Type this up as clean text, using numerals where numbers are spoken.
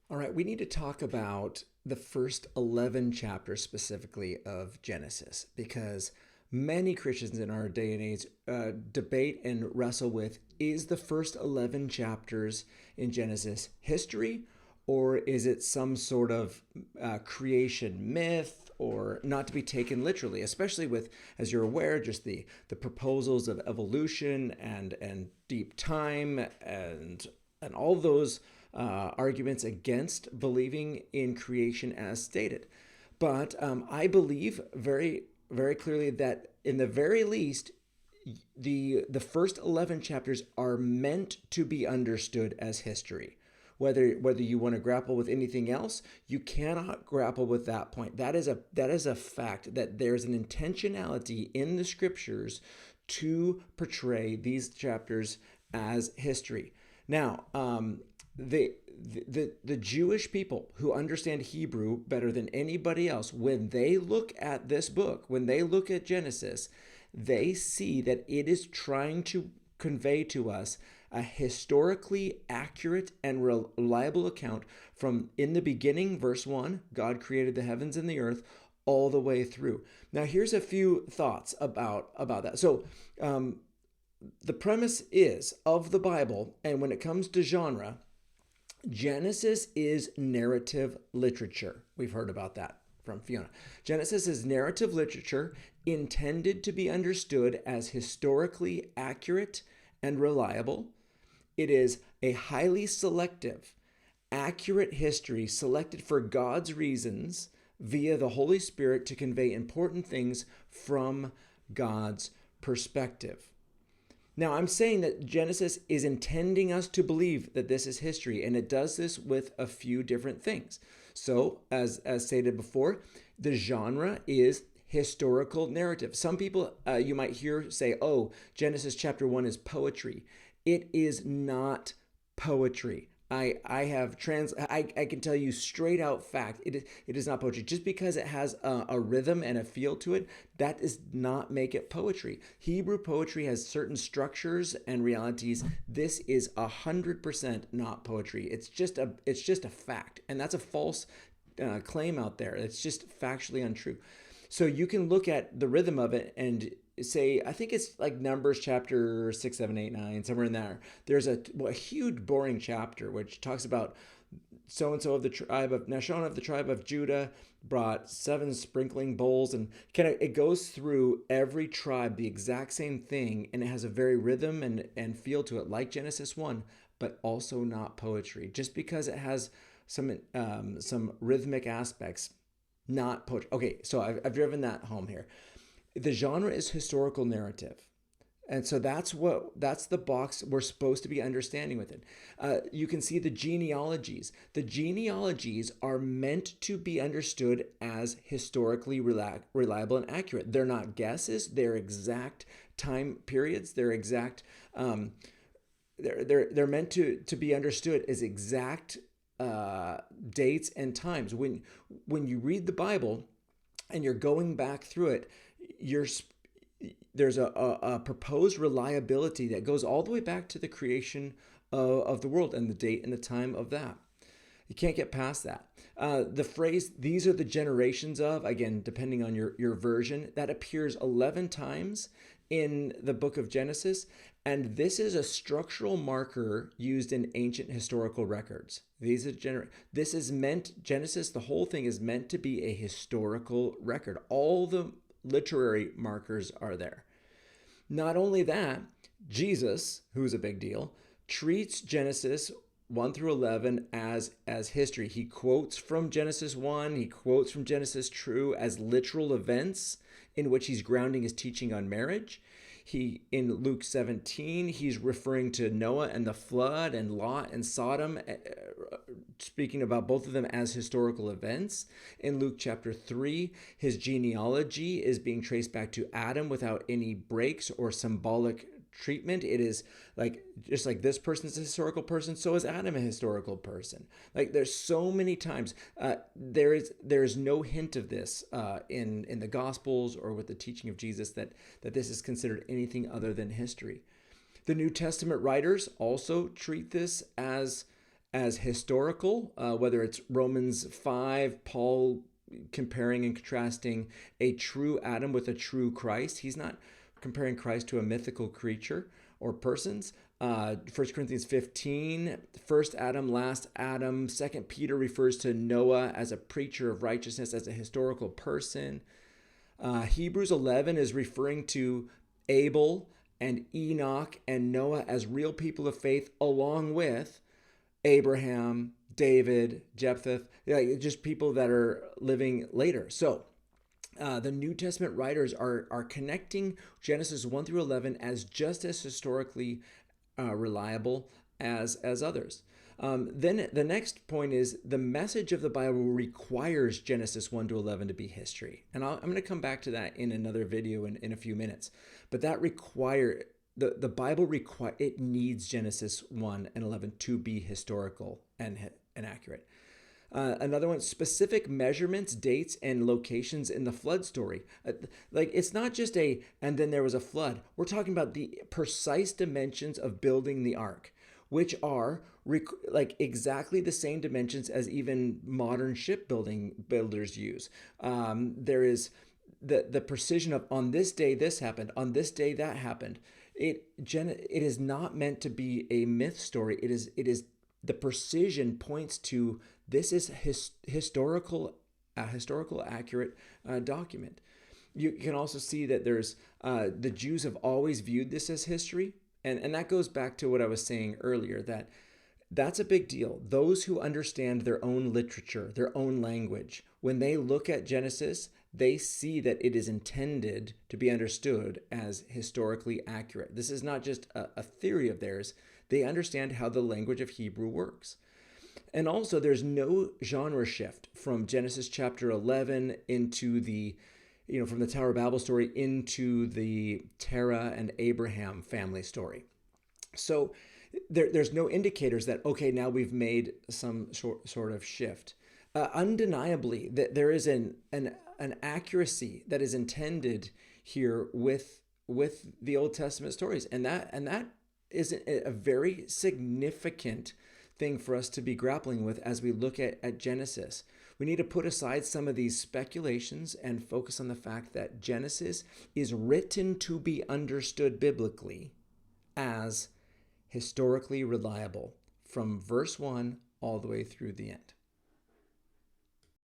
All right, we need to talk about the first 11 chapters specifically of Genesis because many Christians in our day and age debate and wrestle with, is the first 11 chapters in Genesis history, or is it some sort of creation myth, or not to be taken literally, especially with, as you're aware, just the proposals of evolution and deep time and all those arguments against believing in creation as stated. But I believe very clearly that in the very least, the first 11 chapters are meant to be understood as history. Whether you want to grapple with anything else, you cannot grapple with that point. That is a fact, that there's an intentionality in the scriptures to portray these chapters as history. Now, the Jewish people who understand Hebrew better than anybody else, when they look at this book, when they look at Genesis, they see that it is trying to convey to us a historically accurate and reliable account from in the beginning, verse 1, God created the heavens and the earth, all the way through. Now, here's a few thoughts about that. So, the premise is of the Bible, and when it comes to genre, Genesis is narrative literature. We've heard about that from Fiona. Genesis is narrative literature intended to be understood as historically accurate and reliable. It is a highly selective, accurate history selected for God's reasons via the Holy Spirit to convey important things from God's perspective. Now, I'm saying that Genesis is intending us to believe that this is history, and it does this with a few different things. So, as stated before, the genre is historical narrative. Some people you might hear say, oh, Genesis chapter 1 is poetry. It is not poetry. I can tell you straight out fact, it is not poetry. Just because it has a rhythm and a feel to it, that does not make it poetry. Hebrew poetry has certain structures and realities. This is 100% not poetry. It's just a fact, and that's a false claim out there. It's just factually untrue. So you can look at the rhythm of it and say, I think it's like Numbers chapter 6, 7, 8, 9, somewhere in there. There's a huge boring chapter which talks about so and so of the tribe of Nashon of the tribe of Judah brought 7 sprinkling bowls, and kind of it goes through every tribe the exact same thing, and it has a very rhythm and feel to it, like Genesis 1, but also not poetry. Just because it has some rhythmic aspects, not poetry. Okay, so I've driven that home here. The genre is historical narrative. And so that's the box we're supposed to be understanding with it. You can see the genealogies. The genealogies are meant to be understood as historically reliable and accurate. They're not guesses. They're exact time periods. They're exact. They're meant to be understood as exact dates and times. When you read the Bible and you're going back through it, there's a proposed reliability that goes all the way back to the creation of the world and the date and the time of that. You can't get past that. The phrase, these are the generations of, again, depending on your version, that appears 11 times in the book of Genesis. And this is a structural marker used in ancient historical records. This is meant, Genesis, the whole thing is meant to be a historical record. All the literary markers are there. Not only that, Jesus, who's a big deal, treats Genesis 1 through 11 as history. He quotes from Genesis 1, he quotes from Genesis 2 as literal events in which he's grounding his teaching on marriage. In Luke 17, he's referring to Noah and the flood and Lot and Sodom, speaking about both of them as historical events. In Luke chapter 3, his genealogy is being traced back to Adam without any breaks or symbolic treatment. It is like, just like this person's a historical person, so is Adam a historical person. Like, there's so many times there is no hint of this in the Gospels or with the teaching of Jesus that this is considered anything other than history. The New Testament writers also treat this as as historical, whether it's Romans 5, Paul comparing and contrasting a true Adam with a true Christ. He's not comparing Christ to a mythical creature or persons. 1 Corinthians 15, first Adam, last Adam. 2 Peter refers to Noah as a preacher of righteousness, as a historical person. Hebrews 11 is referring to Abel and Enoch and Noah as real people of faith, along with Abraham, David, Jephthah, just people that are living later. So the New Testament writers are connecting Genesis 1 through 11 as just as historically reliable as others. Then the next point is the message of the Bible requires Genesis 1 to 11 to be history. And I'm going to come back to that in another video in a few minutes. But that the Bible it needs Genesis 1 and 11 to be historical and accurate. Another one, specific measurements, dates, and locations in the flood story. Like, it's not just and then there was a flood. We're talking about the precise dimensions of building the ark, which are like exactly the same dimensions as even modern shipbuilding builders use. There is the precision of, on this day this happened, on this day that happened. It is not meant to be a myth story. It is the precision points to this is historical accurate document. You can also see that there's the Jews have always viewed this as history, and that goes back to what I was saying earlier, that's a big deal. Those who understand their own literature, their own language, when they look at Genesis, they see that it is intended to be understood as historically accurate. This is not just a theory of theirs. They understand how the language of Hebrew works. And also, there's no genre shift from Genesis chapter 11 into from the Tower of Babel story into the Terah and Abraham family story. So there's no indicators that, okay, now we've made some sort of shift. Undeniably, that there is an accuracy that is intended here with the Old Testament stories, and that is a very significant thing for us to be grappling with as we look at Genesis. We need to put aside some of these speculations and focus on the fact that Genesis is written to be understood biblically as historically reliable from verse 1 all the way through the end.